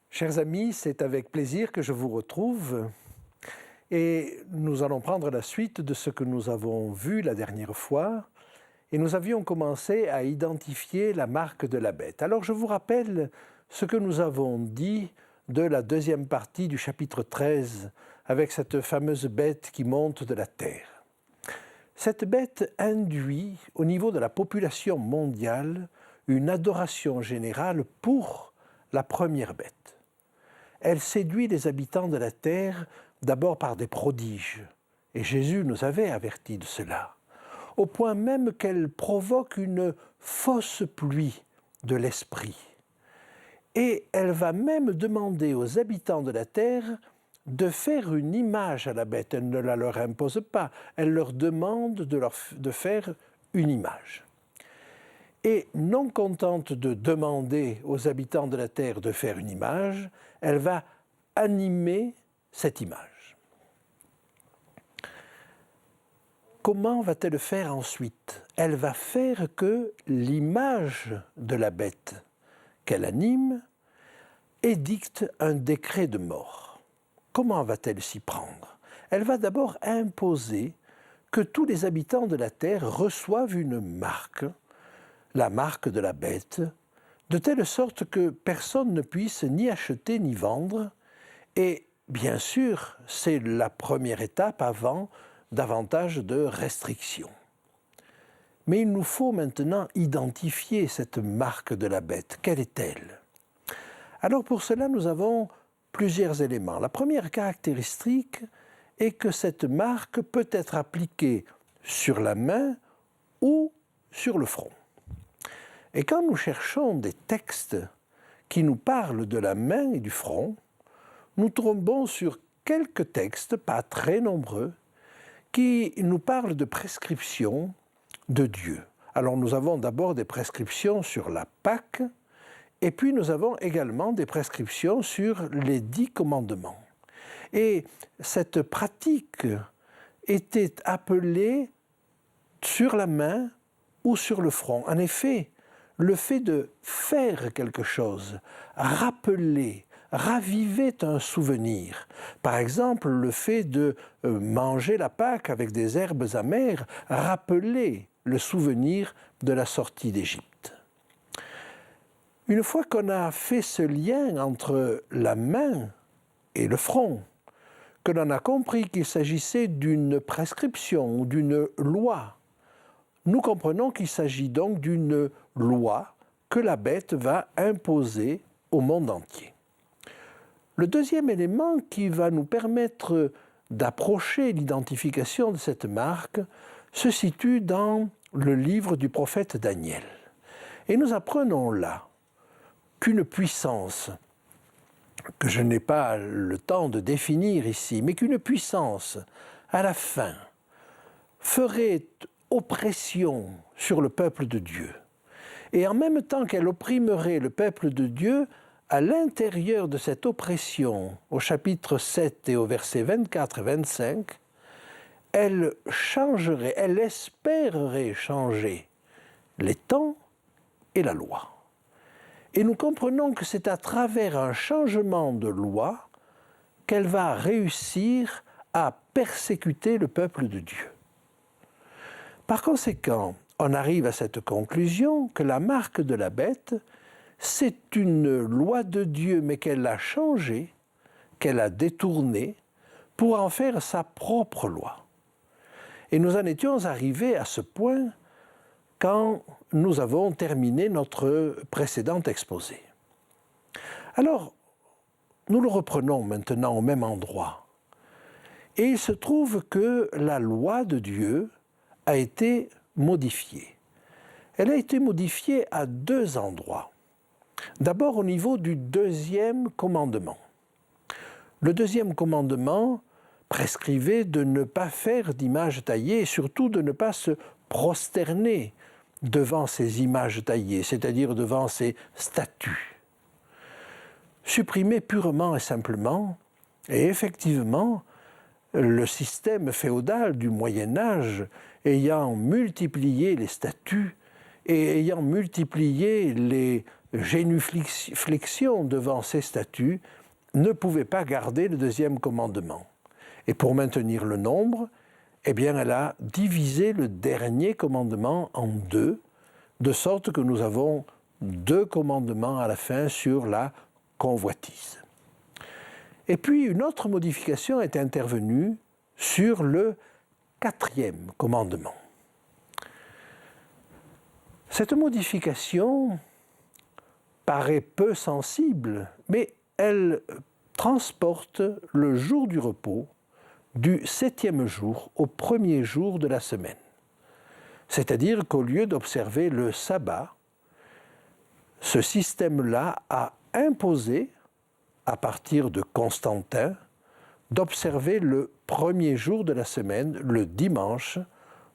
Chers amis, c'est avec plaisir que je vous retrouve et nous allons prendre la suite de ce que nous avons vu la dernière fois et nous avions commencé à identifier la marque de la bête. Alors je vous rappelle ce que nous avons dit de la deuxième partie du chapitre 13 avec cette fameuse bête qui monte de la terre. Cette bête induit au niveau de la population mondiale une adoration générale pour la première bête. Elle séduit les habitants de la terre d'abord par des prodiges, et Jésus nous avait avertis de cela, au point même qu'elle provoque une fausse pluie de l'esprit. Et elle va même demander aux habitants de la terre de faire une image à la bête. Elle ne la leur impose pas, elle leur demande de faire une image. Et non contente de demander aux habitants de la terre de faire une image, elle va animer cette image. Comment va-t-elle faire ensuite? Elle va faire que l'image de la bête qu'elle anime édicte un décret de mort. Comment va-t-elle s'y prendre? Elle va d'abord imposer que tous les habitants de la terre reçoivent une marque, la marque de la bête, de telle sorte que personne ne puisse ni acheter ni vendre. Et bien sûr, c'est la première étape avant davantage de restrictions. Mais il nous faut maintenant identifier cette marque de la bête. Quelle est-elle? Alors pour cela, nous avons plusieurs éléments. La première caractéristique est que cette marque peut être appliquée sur la main ou sur le front. Et quand nous cherchons des textes qui nous parlent de la main et du front, nous tombons sur quelques textes, pas très nombreux, qui nous parlent de prescriptions de Dieu. Alors nous avons d'abord des prescriptions sur la Pâque, et puis nous avons également des prescriptions sur les 10 commandements. Et cette pratique était appelée sur la main ou sur le front. En effet, le fait de faire quelque chose, rappeler, raviver un souvenir. Par exemple, le fait de manger la Pâque avec des herbes amères, rappeler le souvenir de la sortie d'Égypte. Une fois qu'on a fait ce lien entre la main et le front, que l'on a compris qu'il s'agissait d'une prescription ou d'une loi, nous comprenons qu'il s'agit donc d'une loi que la bête va imposer au monde entier. Le deuxième élément qui va nous permettre d'approcher l'identification de cette marque se situe dans le livre du prophète Daniel. Et nous apprenons là qu'une puissance, que je n'ai pas le temps de définir ici, mais qu'une puissance, à la fin, ferait oppression sur le peuple de Dieu. Et en même temps qu'elle opprimerait le peuple de Dieu, à l'intérieur de cette oppression, au chapitre 7 et au verset 24 et 25, elle changerait, elle espérerait changer les temps et la loi. Et nous comprenons que c'est à travers un changement de loi qu'elle va réussir à persécuter le peuple de Dieu. Par conséquent, on arrive à cette conclusion que la marque de la bête, c'est une loi de Dieu, mais qu'elle a changée, qu'elle a détournée, pour en faire sa propre loi. Et nous en étions arrivés à ce point quand nous avons terminé notre précédent exposé. Alors, nous le reprenons maintenant au même endroit. Et il se trouve que la loi de Dieu a été modifiée. Elle a été modifiée à deux endroits. D'abord au niveau du deuxième commandement. Le deuxième commandement prescrivait de ne pas faire d'image taillée et surtout de ne pas se prosterner devant ces images taillées, c'est-à-dire devant ces statues. Supprimé purement et simplement, et effectivement, le système féodal du Moyen-Âge ayant multiplié les statues et ayant multiplié les génuflexions devant ces statues, ne pouvait pas garder le deuxième commandement. Et pour maintenir le nombre, eh bien, elle a divisé le dernier commandement en deux, de sorte que nous avons deux commandements à la fin sur la convoitise. Et puis, une autre modification est intervenue sur le quatrième commandement. Cette modification paraît peu sensible, mais elle transporte le jour du repos du 7e jour au 1er jour de la semaine. C'est-à-dire qu'au lieu d'observer le sabbat, ce système-là a imposé, à partir de Constantin, d'observer le 1er jour de la semaine, le dimanche,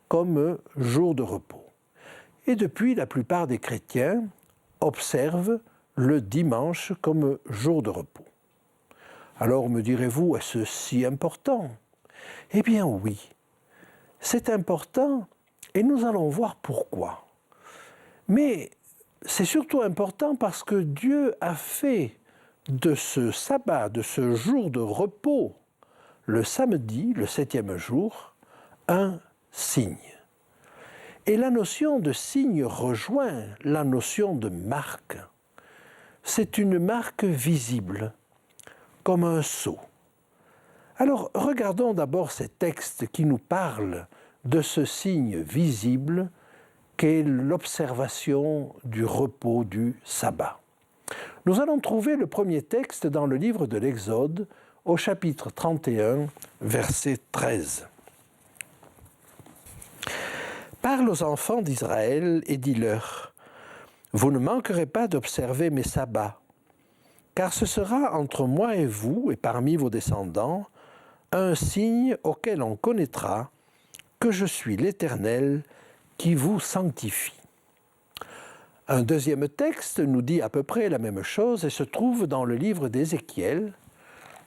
comme jour de repos. Et depuis, la plupart des chrétiens observent le dimanche comme jour de repos. Alors me direz-vous, est-ce si important ? Eh bien oui, c'est important et nous allons voir pourquoi. Mais c'est surtout important parce que Dieu a fait de ce sabbat, de ce jour de repos, le samedi, le 7e jour, un signe. Et la notion de signe rejoint la notion de marque. C'est une marque visible, comme un sceau. Alors regardons d'abord ces textes qui nous parlent de ce signe visible qu'est l'observation du repos du sabbat. Nous allons trouver le premier texte dans le livre de l'Exode, au chapitre 31, verset 13. « Parle aux enfants d'Israël et dis-leur, vous ne manquerez pas d'observer mes sabbats, car ce sera entre moi et vous et parmi vos descendants un signe auquel on connaîtra que je suis l'Éternel qui vous sanctifie. » Un deuxième texte nous dit à peu près la même chose et se trouve dans le livre d'Ézéchiel,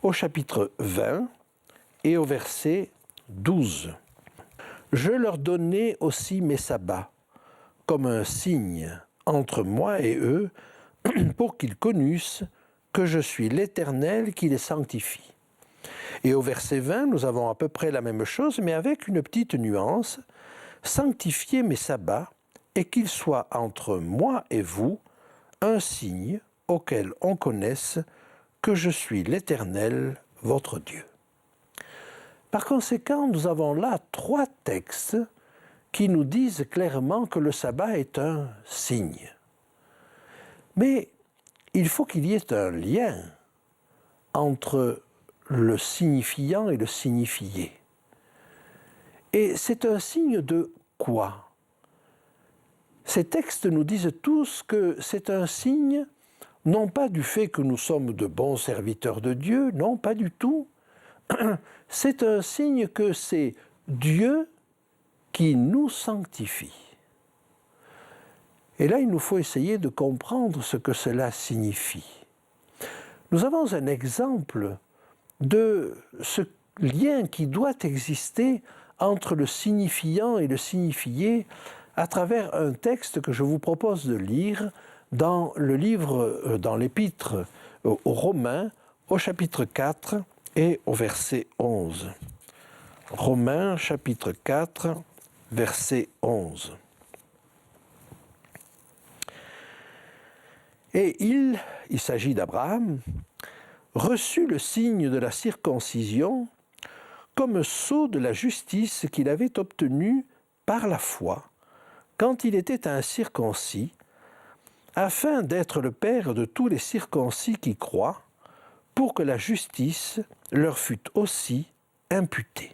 au chapitre 20 et au verset 12. « Je leur donnai aussi mes sabbats, comme un signe entre moi et eux, pour qu'ils connussent que je suis l'Éternel qui les sanctifie. » Et au verset 20, nous avons à peu près la même chose, mais avec une petite nuance. « Sanctifiez mes sabbats, et qu'ils soient entre moi et vous un signe auquel on connaisse que je suis l'Éternel, votre Dieu. » Par conséquent, nous avons là trois textes qui nous disent clairement que le sabbat est un signe. Mais il faut qu'il y ait un lien entre le signifiant et le signifié. Et c'est un signe de quoi ? Ces textes nous disent tous que c'est un signe, non pas du fait que nous sommes de bons serviteurs de Dieu, non, pas du tout. C'est un signe que c'est Dieu qui nous sanctifie. Et là, il nous faut essayer de comprendre ce que cela signifie. Nous avons un exemple de ce lien qui doit exister entre le signifiant et le signifié à travers un texte que je vous propose de lire dans le livre, dans l'épître aux Romains, au chapitre 4 et au verset 11. Romains, chapitre 4, verset 11. Et il s'agit d'Abraham, reçut le signe de la circoncision comme sceau de la justice qu'il avait obtenue par la foi, quand il était incirconcis, afin d'être le père de tous les circoncis qui croient, pour que la justice leur fût aussi imputée.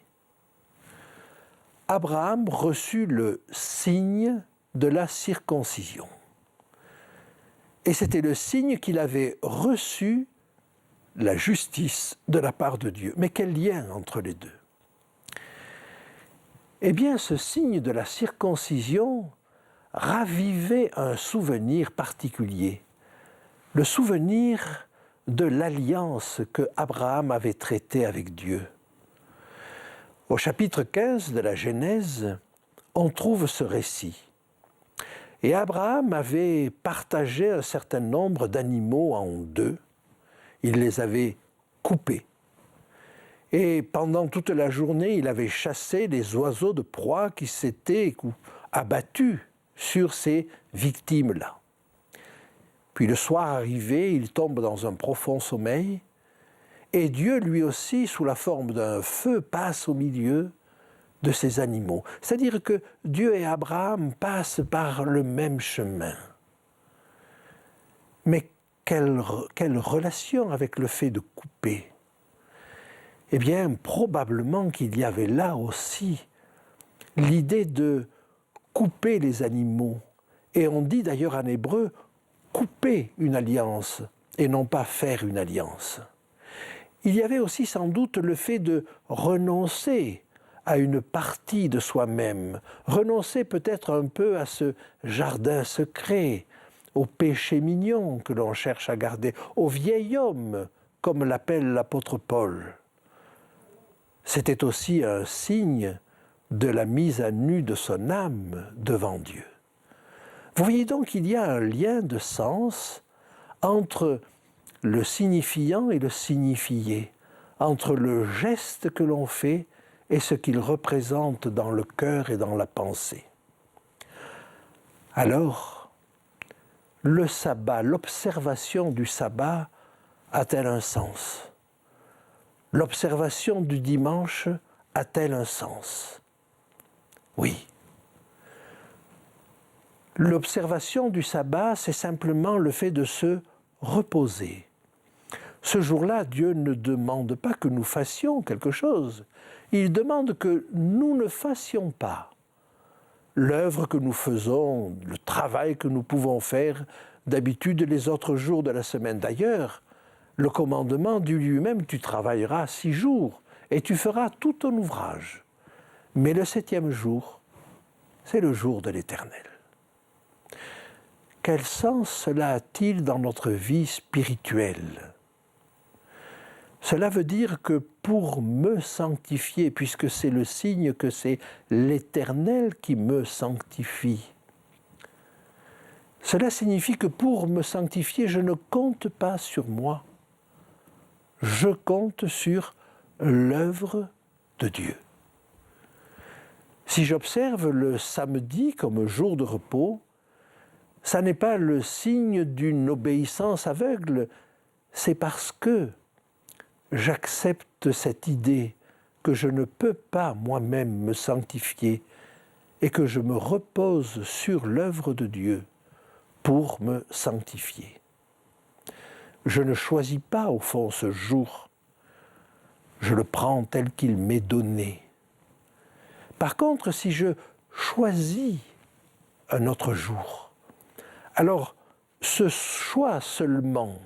Abraham reçut le signe de la circoncision. Et c'était le signe qu'il avait reçu la justice de la part de Dieu. Mais quel lien entre les deux? Eh bien, ce signe de la circoncision ravivait un souvenir particulier, le souvenir de l'alliance que Abraham avait traitée avec Dieu. Au chapitre 15 de la Genèse, on trouve ce récit. Et Abraham avait partagé un certain nombre d'animaux en deux. Il les avait coupés. Et pendant toute la journée, il avait chassé les oiseaux de proie qui s'étaient abattus sur ces victimes-là. Puis le soir arrivé, il tombe dans un profond sommeil, et Dieu, lui aussi, sous la forme d'un feu, passe au milieu de ces animaux. C'est-à-dire que Dieu et Abraham passent par le même chemin. Mais quelle relation avec le fait de couper? Eh bien, probablement qu'il y avait là aussi l'idée de couper les animaux. Et on dit d'ailleurs en hébreu « couper une alliance » et non pas « faire une alliance ». Il y avait aussi sans doute le fait de renoncer à une partie de soi-même, renoncer peut-être un peu à ce jardin secret, au péché mignon que l'on cherche à garder, au vieil homme, comme l'appelle l'apôtre Paul. C'était aussi un signe de la mise à nu de son âme devant Dieu. Vous voyez donc qu'il y a un lien de sens entre le signifiant et le signifié, entre le geste que l'on fait et ce qu'il représente dans le cœur et dans la pensée. Alors, le sabbat, l'observation du sabbat a-t-elle un sens? L'observation du dimanche a-t-elle un sens? Oui. L'observation du sabbat, c'est simplement le fait de se reposer. Ce jour-là, Dieu ne demande pas que nous fassions quelque chose. Il demande que nous ne fassions pas l'œuvre que nous faisons, le travail que nous pouvons faire d'habitude les autres jours de la semaine. D'ailleurs, le commandement dit lui-même, tu travailleras 6 jours et tu feras tout ton ouvrage. Mais le 7e jour, c'est le jour de l'Éternel. Quel sens cela a-t-il dans notre vie spirituelle? Cela veut dire que pour me sanctifier, puisque c'est le signe que c'est l'Éternel qui me sanctifie, cela signifie que pour me sanctifier, je ne compte pas sur moi. Je compte sur l'œuvre de Dieu. Si j'observe le samedi comme jour de repos, ça n'est pas le signe d'une obéissance aveugle, c'est parce que j'accepte cette idée que je ne peux pas moi-même me sanctifier et que je me repose sur l'œuvre de Dieu pour me sanctifier. Je ne choisis pas au fond ce jour, je le prends tel qu'il m'est donné. Par contre, si je choisis un autre jour, alors ce choix seulement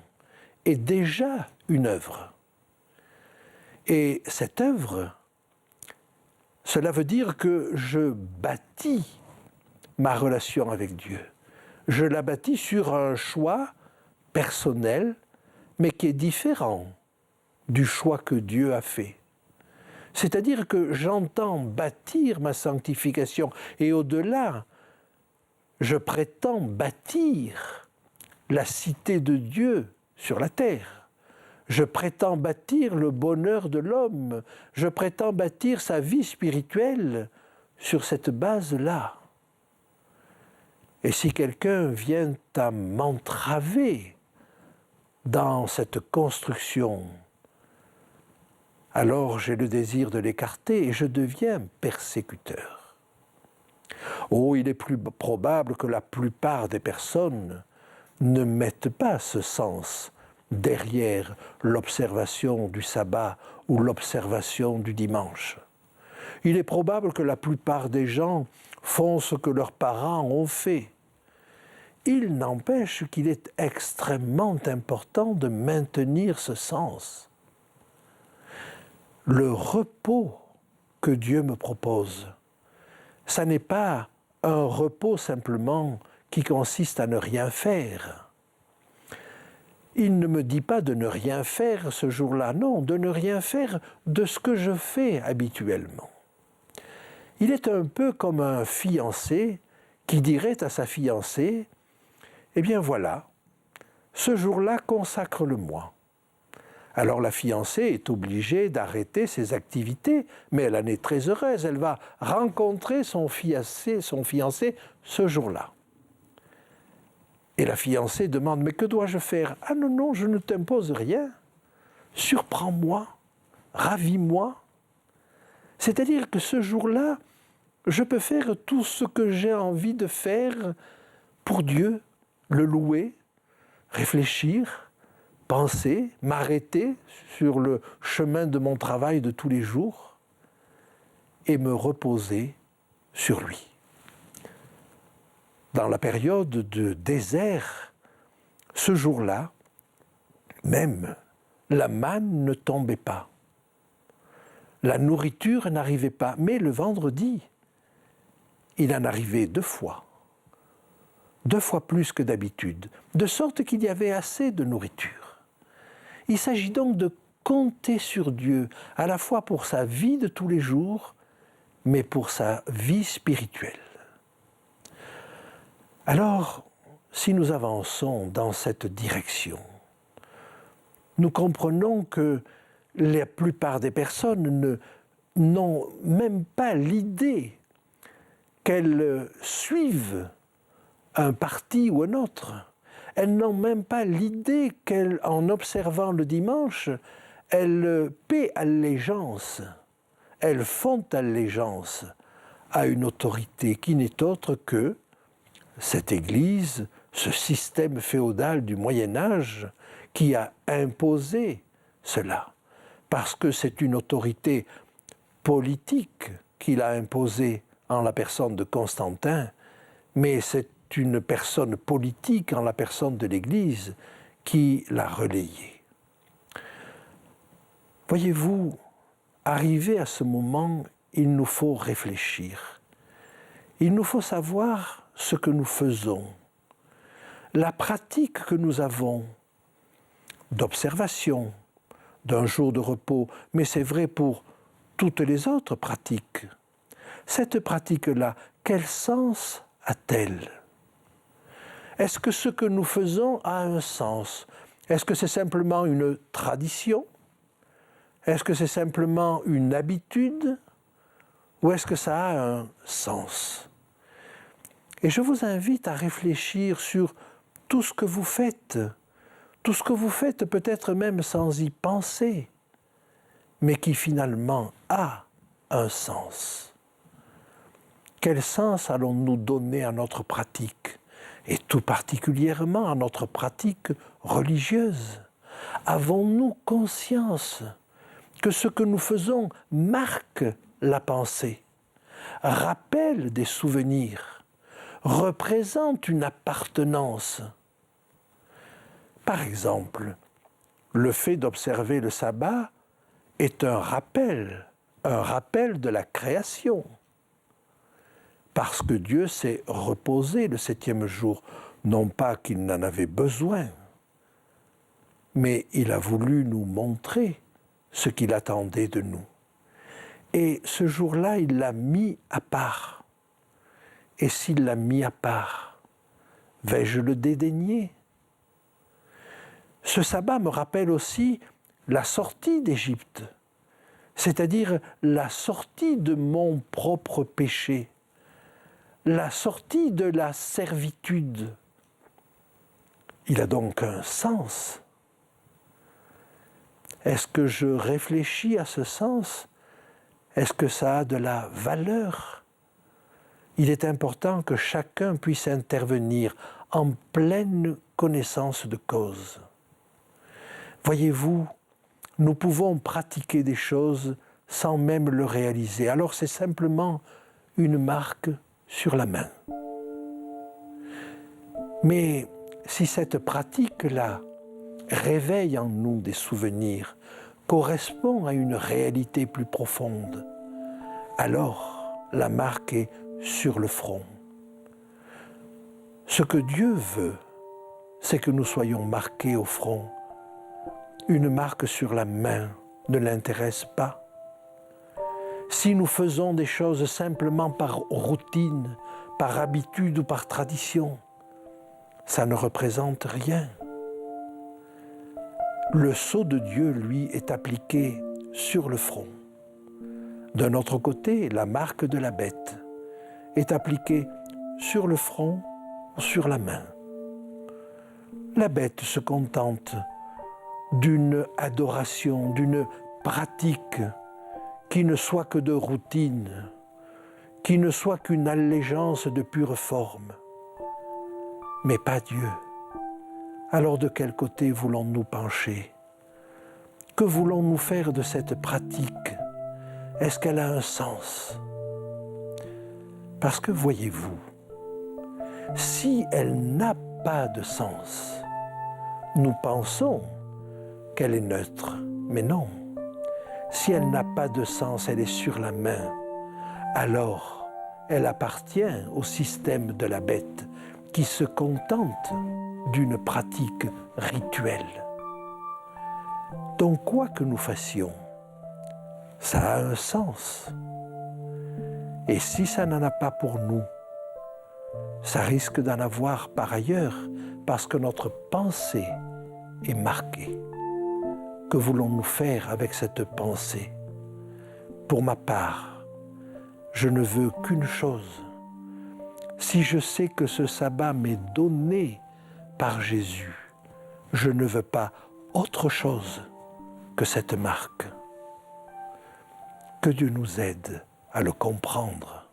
est déjà une œuvre. Et cette œuvre, cela veut dire que je bâtis ma relation avec Dieu. Je la bâtis sur un choix personnel, mais qui est différent du choix que Dieu a fait. C'est-à-dire que j'entends bâtir ma sanctification et au-delà, je prétends bâtir la cité de Dieu sur la terre. Je prétends bâtir le bonheur de l'homme. Je prétends bâtir sa vie spirituelle sur cette base-là. Et si quelqu'un vient à m'entraver dans cette construction, alors j'ai le désir de l'écarter et je deviens persécuteur. Oh, il est plus probable que la plupart des personnes ne mettent pas ce sens derrière l'observation du sabbat ou l'observation du dimanche. Il est probable que la plupart des gens font ce que leurs parents ont fait. Il n'empêche qu'il est extrêmement important de maintenir ce sens. Le repos que Dieu me propose, ça n'est pas un repos simplement qui consiste à ne rien faire. Il ne me dit pas de ne rien faire ce jour-là, non, de ne rien faire de ce que je fais habituellement. Il est un peu comme un fiancé qui dirait à sa fiancée, « Eh bien voilà, ce jour-là consacre-le-moi. » Alors la fiancée est obligée d'arrêter ses activités, mais elle en est très heureuse, elle va rencontrer son fiancé ce jour-là. Et la fiancée demande, « Mais que dois-je faire ?»« Ah non, non, je ne t'impose rien. Surprends-moi, ravis-moi. » C'est-à-dire que ce jour-là, je peux faire tout ce que j'ai envie de faire pour Dieu, le louer, réfléchir, penser, m'arrêter sur le chemin de mon travail de tous les jours et me reposer sur lui. Dans la période de désert, ce jour-là, même, la manne ne tombait pas. La nourriture n'arrivait pas, mais le vendredi, il en arrivait 2 fois. 2 fois plus que d'habitude, de sorte qu'il y avait assez de nourriture. Il s'agit donc de compter sur Dieu, à la fois pour sa vie de tous les jours, mais pour sa vie spirituelle. Alors, si nous avançons dans cette direction, nous comprenons que la plupart des personnes n'ont même pas l'idée qu'elles suivent un parti ou un autre. Elles n'ont même pas l'idée qu'en observant le dimanche, elles paient allégeance, elles font allégeance à une autorité qui n'est autre que cette Église, ce système féodal du Moyen-Âge qui a imposé cela. Parce que c'est une autorité politique qu'il a imposée en la personne de Constantin, mais c'est une personne politique en la personne de l'Église qui l'a relayée. Voyez-vous, arrivé à ce moment, il nous faut réfléchir. Il nous faut savoir ce que nous faisons, la pratique que nous avons d'observation, d'un jour de repos, mais c'est vrai pour toutes les autres pratiques. Cette pratique-là, quel sens a-t-elle ? Est-ce que ce que nous faisons a un sens? Est-ce que c'est simplement une tradition? Est-ce que c'est simplement une habitude? Ou est-ce que ça a un sens? Et je vous invite à réfléchir sur tout ce que vous faites peut-être même sans y penser, mais qui finalement a un sens. Quel sens allons-nous donner à notre pratique, et tout particulièrement à notre pratique religieuse? Avons-nous conscience que ce que nous faisons marque la pensée, rappelle des souvenirs, représente une appartenance? Par exemple, le fait d'observer le sabbat est un rappel de la création. Parce que Dieu s'est reposé le 7e jour, non pas qu'il n'en avait besoin, mais il a voulu nous montrer ce qu'il attendait de nous. Et ce jour-là, il l'a mis à part. Et s'il l'a mis à part, vais-je le dédaigner? Ce sabbat me rappelle aussi la sortie d'Égypte, c'est-à-dire la sortie de mon propre péché, la sortie de la servitude. Il a donc un sens. Est-ce que je réfléchis à ce sens? Est-ce que ça a de la valeur? Il est important que chacun puisse intervenir en pleine connaissance de cause. Voyez-vous, nous pouvons pratiquer des choses sans même le réaliser. Alors c'est simplement une marque sur la main. Mais si cette pratique-là réveille en nous des souvenirs, correspond à une réalité plus profonde, alors la marque est sur le front. Ce que Dieu veut, c'est que nous soyons marqués au front. Une marque sur la main ne l'intéresse pas. Si nous faisons des choses simplement par routine, par habitude ou par tradition, ça ne représente rien. Le sceau de Dieu, lui, est appliqué sur le front. D'un autre côté, la marque de la bête est appliquée sur le front ou sur la main. La bête se contente d'une adoration, d'une pratique qui ne soit que de routine, qui ne soit qu'une allégeance de pure forme, mais pas Dieu. Alors de quel côté voulons-nous pencher? Que voulons-nous faire de cette pratique? Est-ce qu'elle a un sens? Parce que voyez-vous, si elle n'a pas de sens, nous pensons qu'elle est neutre, mais non. Si elle n'a pas de sens, elle est sur la main, alors elle appartient au système de la bête qui se contente d'une pratique rituelle. Donc quoi que nous fassions, ça a un sens. Et si ça n'en a pas pour nous, ça risque d'en avoir par ailleurs parce que notre pensée est marquée. Que voulons-nous faire avec cette pensée? Pour ma part, je ne veux qu'une chose. Si je sais que ce sabbat m'est donné par Jésus, je ne veux pas autre chose que cette marque. Que Dieu nous aide à le comprendre.